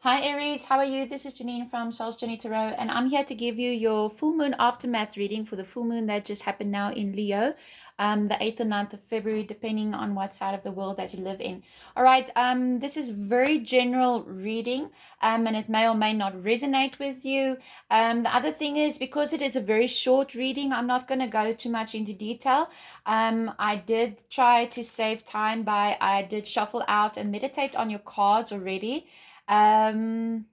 Hi Aries, how are you? This is Janine from Soul's Journey Tarot, and I'm here to give you your full moon aftermath reading for the full moon that just happened now in Leo, the 8th or 9th of February, depending on what side of the world that you live in. All right, this is very general reading, and it may or may not resonate with you. The other thing is, because it is a very short reading, I'm not going to go too much into detail. I did try to save time I did shuffle out and meditate on your cards already. um,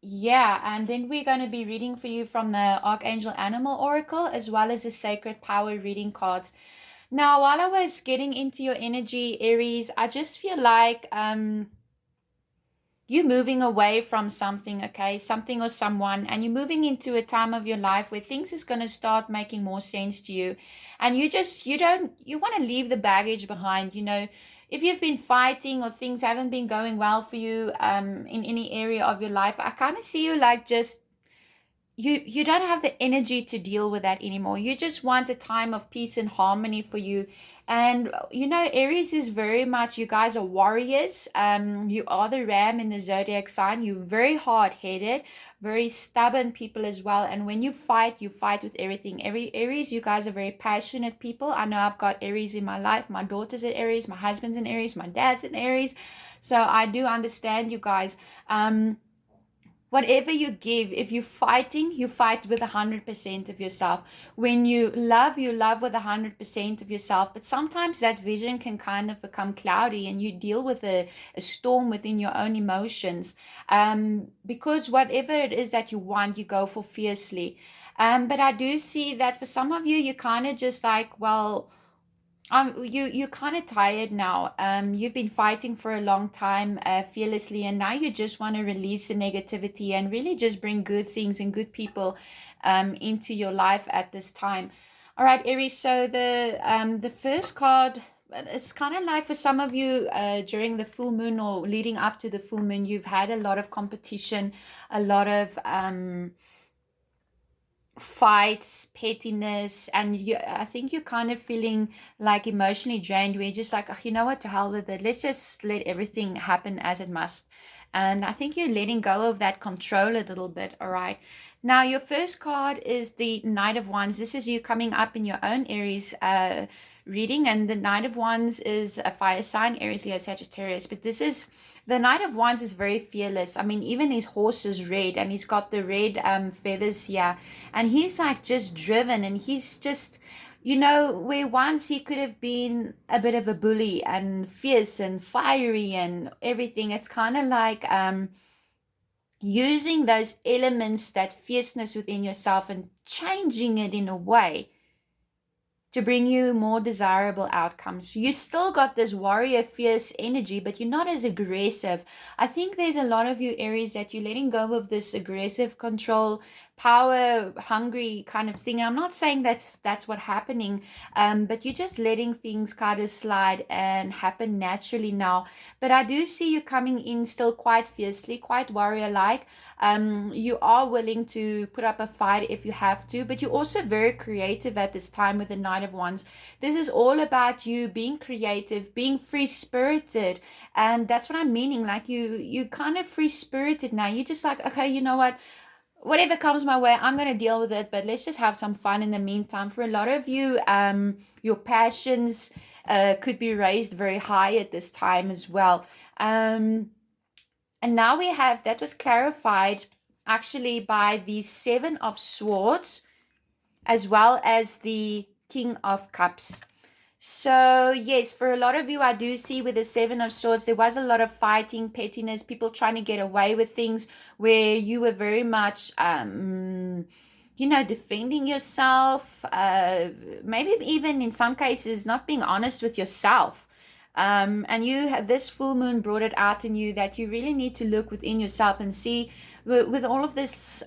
yeah, and then we're going to be reading for you from the Archangel Animal Oracle as well as the Sacred Power reading cards. Now, while I was getting into your energy, Aries, I just feel like you're moving away from something, okay, something or someone, and you're moving into a time of your life where things is going to start making more sense to you. And you want to leave the baggage behind, if you've been fighting or things haven't been going well for you in any area of your life. I kind of see you like just you don't have the energy to deal with that anymore. You just want a time of peace and harmony for you. And Aries is very much, you guys are warriors. You are the ram in the zodiac sign. You're very hard-headed, very stubborn people as well. And when you fight with everything. Every Aries, you guys are very passionate people. I know I've got Aries in my life. My daughter's an Aries, my husband's an Aries, my dad's an Aries. So I do understand you guys. Whatever you give, if you're fighting, you fight with 100% of yourself. When you love with 100% of yourself. But sometimes that vision can kind of become cloudy and you deal with a storm within your own emotions. Because whatever it is that you want, you go for fiercely. But I do see that for some of you, you kind of just like, well, you're kind of tired now. You've been fighting for a long time, fearlessly, and now you just want to release the negativity and really just bring good things and good people, into your life at this time. All right, Aries. So the first card. It's kind of like for some of you, during the full moon or leading up to the full moon, you've had a lot of competition, a lot of fights, pettiness, and I think you're kind of feeling like emotionally drained, where you're just like, oh, you know what, to hell with it. Let's just let everything happen as it must. And I think you're letting go of that control a little bit. All right. Now, your first card is the Knight of Wands. This is you coming up in your own Aries reading, and the Knight of Wands is a fire sign, Aries, Leo, Sagittarius. But this is the Knight of Wands is very fearless. I mean, even his horse is red, and he's got the red feathers here, and he's like just driven, and he's just, where once he could have been a bit of a bully and fierce and fiery and everything. It's kind of like using those elements, that fierceness within yourself, and changing it in a way to bring you more desirable outcomes. You still got this warrior fierce energy, but you're not as aggressive. I think there's a lot of you Aries that you're letting go of this aggressive control, power hungry kind of thing. I'm not saying that's what happening, but you're just letting things kind of slide and happen naturally now. But I do see you coming in still quite fiercely, quite warrior like. You are willing to put up a fight if you have to, but you're also very creative at this time with the Knight of Wands. This is all about you being creative, being free spirited, and that's what I'm meaning. Like you kind of free spirited now. You're just like, okay, you know what? Whatever comes my way, I'm going to deal with it, but let's just have some fun in the meantime. For a lot of you, your passions could be raised very high at this time as well. And now we have, that was clarified actually by the Seven of Swords as well as the King of Cups. So, yes, for a lot of you, I do see with the Seven of Swords, there was a lot of fighting, pettiness, people trying to get away with things where you were very much, defending yourself, maybe even in some cases not being honest with yourself. And this full moon brought it out in you that you really need to look within yourself and see, with all of this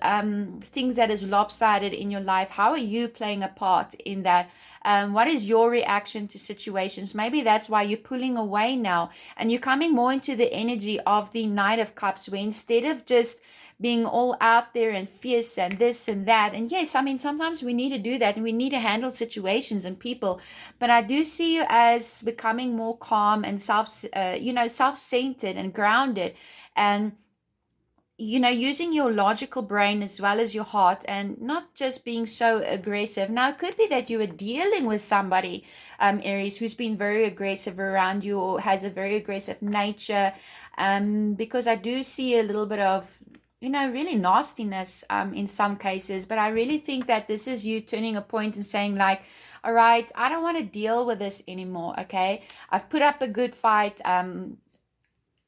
things that is lopsided in your life, how are you playing a part in that? What is your reaction to situations? Maybe that's why you're pulling away now and you're coming more into the energy of the Knight of Cups, where instead of just being all out there and fierce and this and that. And yes, I mean, sometimes we need to do that and we need to handle situations and people. But I do see you as becoming more calm and self-centered and grounded. And using your logical brain as well as your heart, and not just being so aggressive. Now, it could be that you are dealing with somebody, Aries, who's been very aggressive around you or has a very aggressive nature, because I do see a little bit of, really nastiness in some cases. But I really think that this is you turning a point and saying, like, all right, I don't want to deal with this anymore. Okay, I've put up a good fight.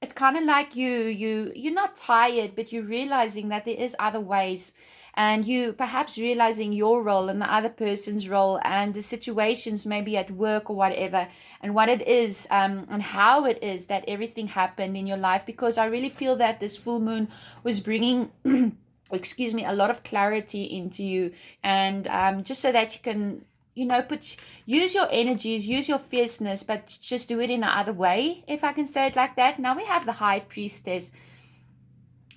It's kind of like you're not tired, but you're realizing that there is other ways, and you perhaps realizing your role and the other person's role and the situations maybe at work or whatever, and what it is, and how it is that everything happened in your life. Because I really feel that this full moon was bringing excuse me, a lot of clarity into you, and just so that you can, use your energies, use your fierceness, but just do it in another way, if I can say it like that. Now we have the High Priestess.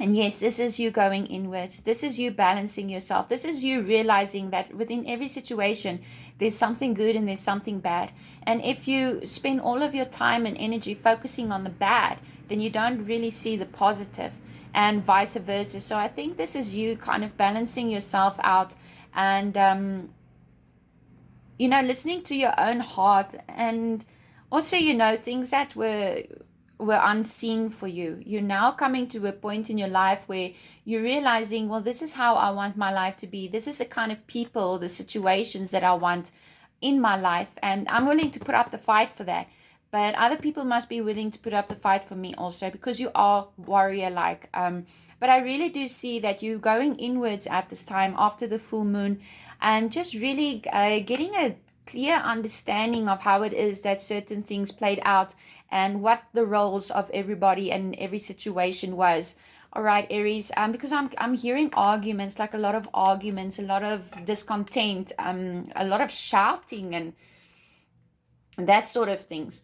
And yes, this is you going inwards. This is you balancing yourself. This is you realizing that within every situation, there's something good and there's something bad. And if you spend all of your time and energy focusing on the bad, then you don't really see the positive, and vice versa. So I think this is you kind of balancing yourself out, and listening to your own heart, and also, things that were unseen for you. You're now coming to a point in your life where you're realizing, well, this is how I want my life to be. This is the kind of people, the situations that I want in my life, and I'm willing to put up the fight for that. But other people must be willing to put up the fight for me also, because you are warrior-like. But I really do see that you going inwards at this time after the full moon, and just really getting a clear understanding of how it is that certain things played out, and what the roles of everybody and every situation was. All right, Aries, because I'm hearing arguments, like a lot of arguments, a lot of discontent, a lot of shouting and that sort of things.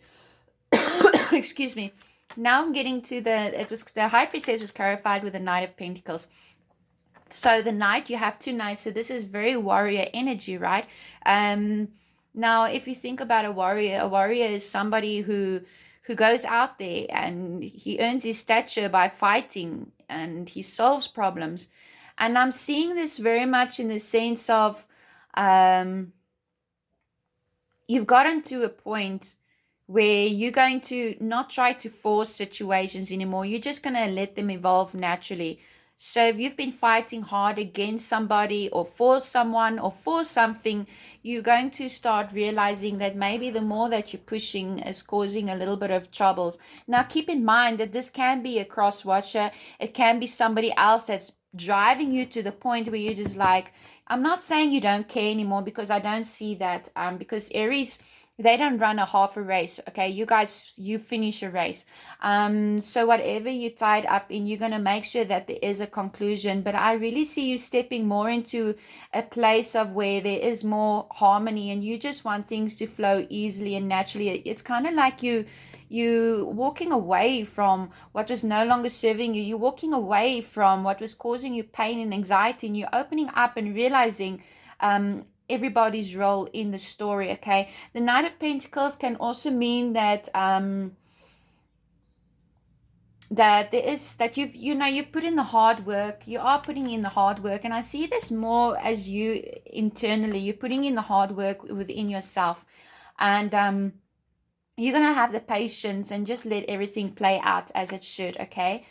Excuse me. Now I'm getting to the High Priestess was clarified with the Knight of Pentacles. So the Knight, you have two Knights, so this is very warrior energy, right? Now, if you think about a warrior is somebody who goes out there and he earns his stature by fighting, and he solves problems. And I'm seeing this very much in the sense of you've gotten to a point where you're going to not try to force situations anymore. You're just going to let them evolve naturally. So if you've been fighting hard against somebody or for someone or for something, you're going to start realizing that maybe the more that you're pushing is causing a little bit of troubles. Now, keep in mind that this can be a cross watcher. It can be somebody else that's driving you to the point where you're just like, I'm not saying you don't care anymore, because I don't see that. Because Aries, they don't run a half a race. Okay, you guys, you finish a race. So whatever you tied up in, you're going to make sure that there is a conclusion. But I really see you stepping more into a place of where there is more harmony, and you just want things to flow easily and naturally. It's kind of like you walking away from what was no longer serving you. You're walking away from what was causing you pain and anxiety, and you're opening up and realizing everybody's role in the story. Okay, the Knight of Pentacles can also mean that you've put in the hard work. You are putting in the hard work, and I see this more as you internally. You're putting in the hard work within yourself, and you're going to have the patience and just let everything play out as it should. Okay,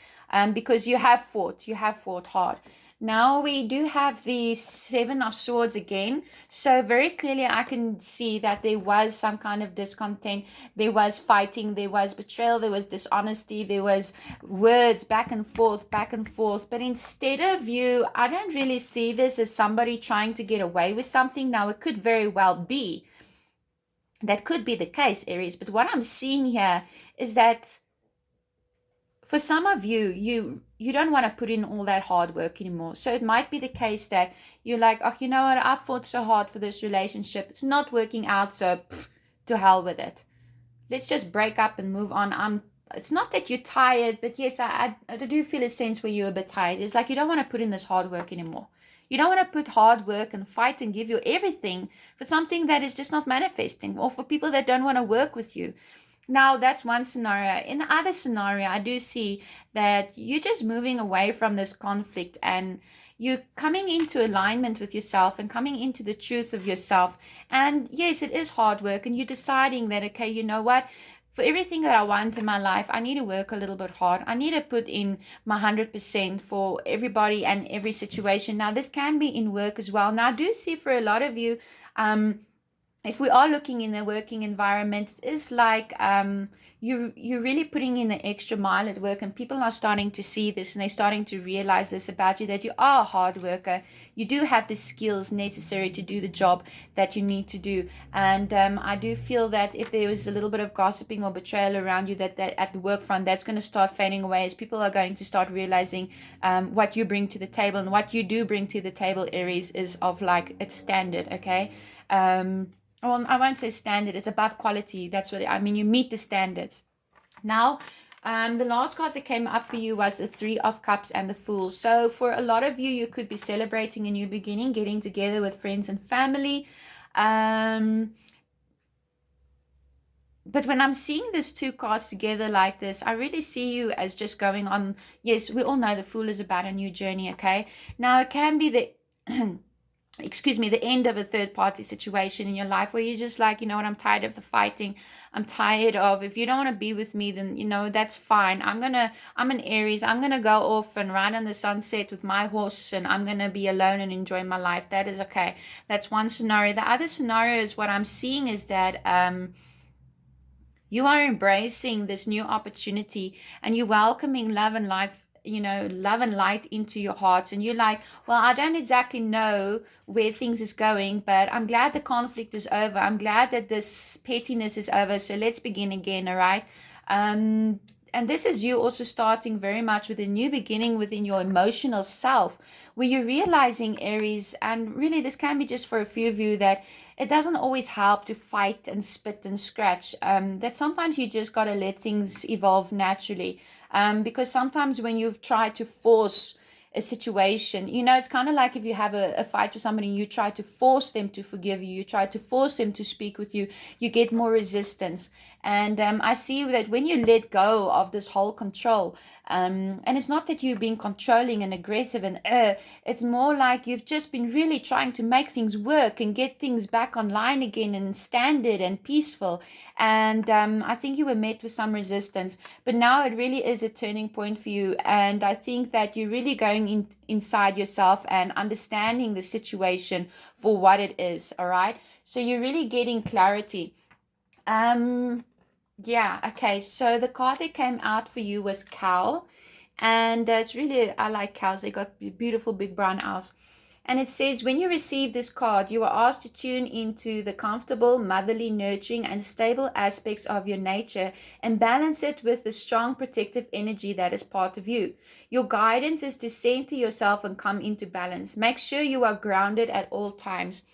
because you have fought hard. Now we do have the Seven of Swords again. So very clearly I can see that there was some kind of discontent. There was fighting. There was betrayal. There was dishonesty. There was words back and forth. But instead of you, I don't really see this as somebody trying to get away with something. Now it could very well be. That could be the case, Aries. But what I'm seeing here is that for some of you, you don't want to put in all that hard work anymore. So it might be the case that you're like, oh, you know what? I fought so hard for this relationship. It's not working out, so to hell with it. Let's just break up and move on. It's not that you're tired, but yes, I do feel a sense where you're a bit tired. It's like you don't want to put in this hard work anymore. You don't want to put hard work and fight and give you everything for something that is just not manifesting, or for people that don't want to work with you. Now, that's one scenario. In the other scenario, I do see that you're just moving away from this conflict and you're coming into alignment with yourself and coming into the truth of yourself. And yes, it is hard work, and you're deciding that, okay, you know what? For everything that I want in my life, I need to work a little bit hard. I need to put in my 100% for everybody and every situation. Now, this can be in work as well. Now, I do see for a lot of you, if we are looking in the working environment, it is like you're really putting in the extra mile at work, and people are starting to see this, and they're starting to realize this about you, that you are a hard worker. You do have the skills necessary to do the job that you need to do. And I do feel that if there was a little bit of gossiping or betrayal around you, that at the work front, that's going to start fading away, as people are going to start realizing what you bring to the table. And what you do bring to the table, Aries, is of like, it's standard, okay? Well, I won't say standard, it's above quality. That's what I mean. You meet the standards. Now, the last cards that came up for you was the Three of Cups and the Fool. So for a lot of you, you could be celebrating a new beginning, getting together with friends and family. But when I'm seeing these two cards together like this, I really see you as just going on. Yes, we all know the Fool is about a new journey, okay? Now, it can be the excuse me, the end of a third party situation in your life, where you're just like, you know what, I'm tired of the fighting. I'm tired of, if you don't want to be with me, then, you know, that's fine. I'm an Aries. I'm going to go off and ride on the sunset with my horse, and I'm going to be alone and enjoy my life. That is okay. That's one scenario. The other scenario is, what I'm seeing is that, you are embracing this new opportunity, and you're welcoming love and life, you know, love and light into your hearts. And you're like, well, I don't exactly know where things is going, but I'm glad the conflict is over. I'm glad that this pettiness is over. So let's begin again. All right. And this is you also starting very much with a new beginning within your emotional self, where you're realizing, Aries, and really this can be just for a few of you, that it doesn't always help to fight and spit and scratch. That sometimes you just got to let things evolve naturally. Because sometimes when you've tried to force a situation, you know, it's kind of like if you have a fight with somebody, you try to force them to forgive you, you try to force them to speak with you, you get more resistance. And I see that when you let go of this whole control, and it's not that you're being controlling and aggressive and it's more like you've just been really trying to make things work and get things back online again and standard and peaceful. And I think you were met with some resistance, but now it really is a turning point for you. And I think that you're really going inside yourself and understanding the situation for what it is. All right. So you're really getting clarity. Yeah, okay. So the card that came out for you was cow. And it's really, I like cows. They got beautiful big brown eyes. And it says, when you receive this card, you are asked to tune into the comfortable, motherly, nurturing, and stable aspects of your nature and balance it with the strong, protective energy that is part of you. Your guidance is to center yourself and come into balance. Make sure you are grounded at all times.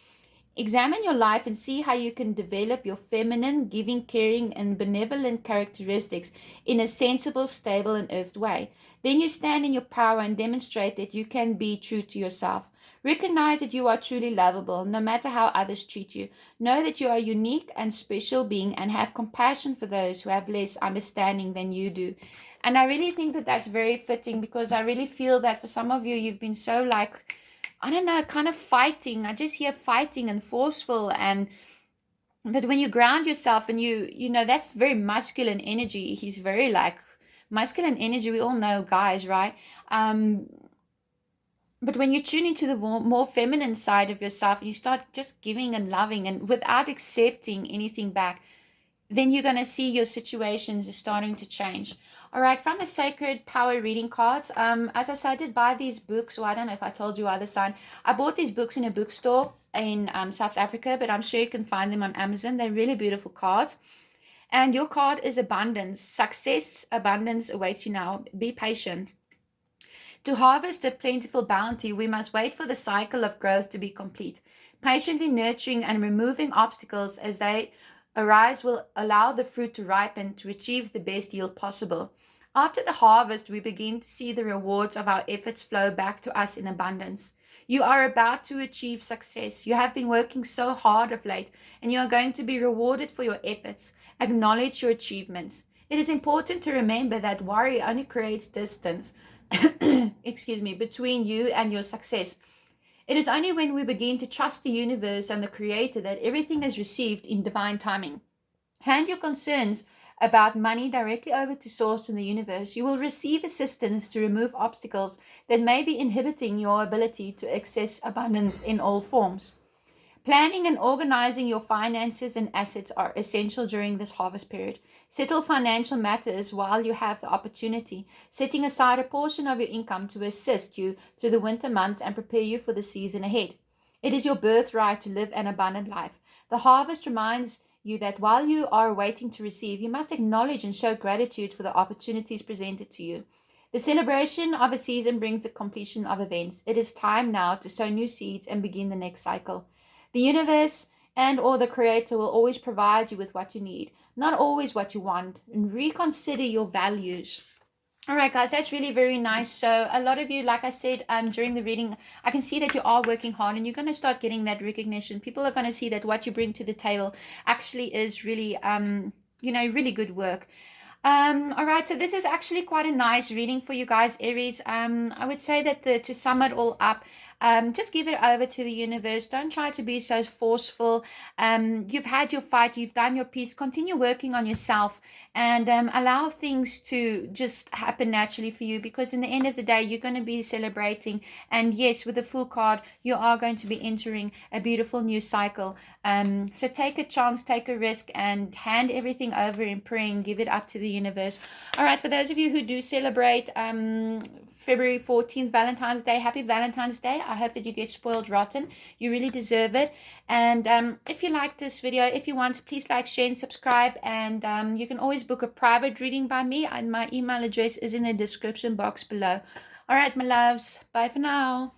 Examine your life and see how you can develop your feminine, giving, caring, and benevolent characteristics in a sensible, stable, and earthed way. Then you stand in your power and demonstrate that you can be true to yourself. Recognize that you are truly lovable, no matter how others treat you. Know that you are a unique and special being, and have compassion for those who have less understanding than you do. And I really think that that's very fitting, because I really feel that for some of you, you've been so like, I don't know, kind of fighting. I just hear fighting and forceful. But when you ground yourself and you know, that's very masculine energy. He's very like masculine energy. We all know guys, right? But when you tune into the more feminine side of yourself and you start just giving and loving and without accepting anything back, then you're going to see your situations is starting to change. All right, from the Sacred Power reading cards, as I said, I did buy these books, or I don't know if I told you other side. I bought these books in a bookstore in South Africa, but I'm sure you can find them on Amazon. They're really beautiful cards. And your card is abundance. Success, abundance awaits you now. Be patient. To harvest a plentiful bounty, we must wait for the cycle of growth to be complete. Patiently nurturing and removing obstacles as they arise will allow the fruit to ripen to achieve the best yield possible. After the harvest, we begin to see the rewards of our efforts flow back to us in abundance. You are about to achieve success. You have been working so hard of late, and you are going to be rewarded for your efforts. Acknowledge your achievements. It is important to remember that worry only creates distance, excuse me, between you and your success. It is only when we begin to trust the universe and the Creator that everything is received in divine timing. Hand your concerns about money directly over to Source in the universe. You will receive assistance to remove obstacles that may be inhibiting your ability to access abundance in all forms. Planning and organizing your finances and assets are essential during this harvest period. Settle financial matters while you have the opportunity, setting aside a portion of your income to assist you through the winter months and prepare you for the season ahead. It is your birthright to live an abundant life. The harvest reminds you that while you are waiting to receive, you must acknowledge and show gratitude for the opportunities presented to you. The celebration of a season brings the completion of events. It is time now to sow new seeds and begin the next cycle. The universe and or the Creator will always provide you with what you need, not always what you want, and reconsider your values. All right, guys, that's really very nice. So a lot of you, like I said, during the reading, I can see that you are working hard and you're going to start getting that recognition. People are going to see that what you bring to the table actually is really, really good work. All right, so this is actually quite a nice reading for you guys, Aries. I would say that to sum it all up, just give it over to the universe. Don't try to be so forceful. You've had your fight, you've done your piece. Continue working on yourself and allow things to just happen naturally for you, because in the end of the day, you're going to be celebrating. And yes, with the Fool card, you are going to be entering a beautiful new cycle. So take a chance, take a risk, and hand everything over in prayer and give it up to the universe. All right, for those of you who do celebrate February 14th, Valentine's Day, happy Valentine's Day. I hope that you get spoiled rotten. You really deserve it. And if you like this video, if you want, please like, share, and subscribe. And you can always book a private reading by me, and my email address is in the description box below. All right, my loves. Bye for now.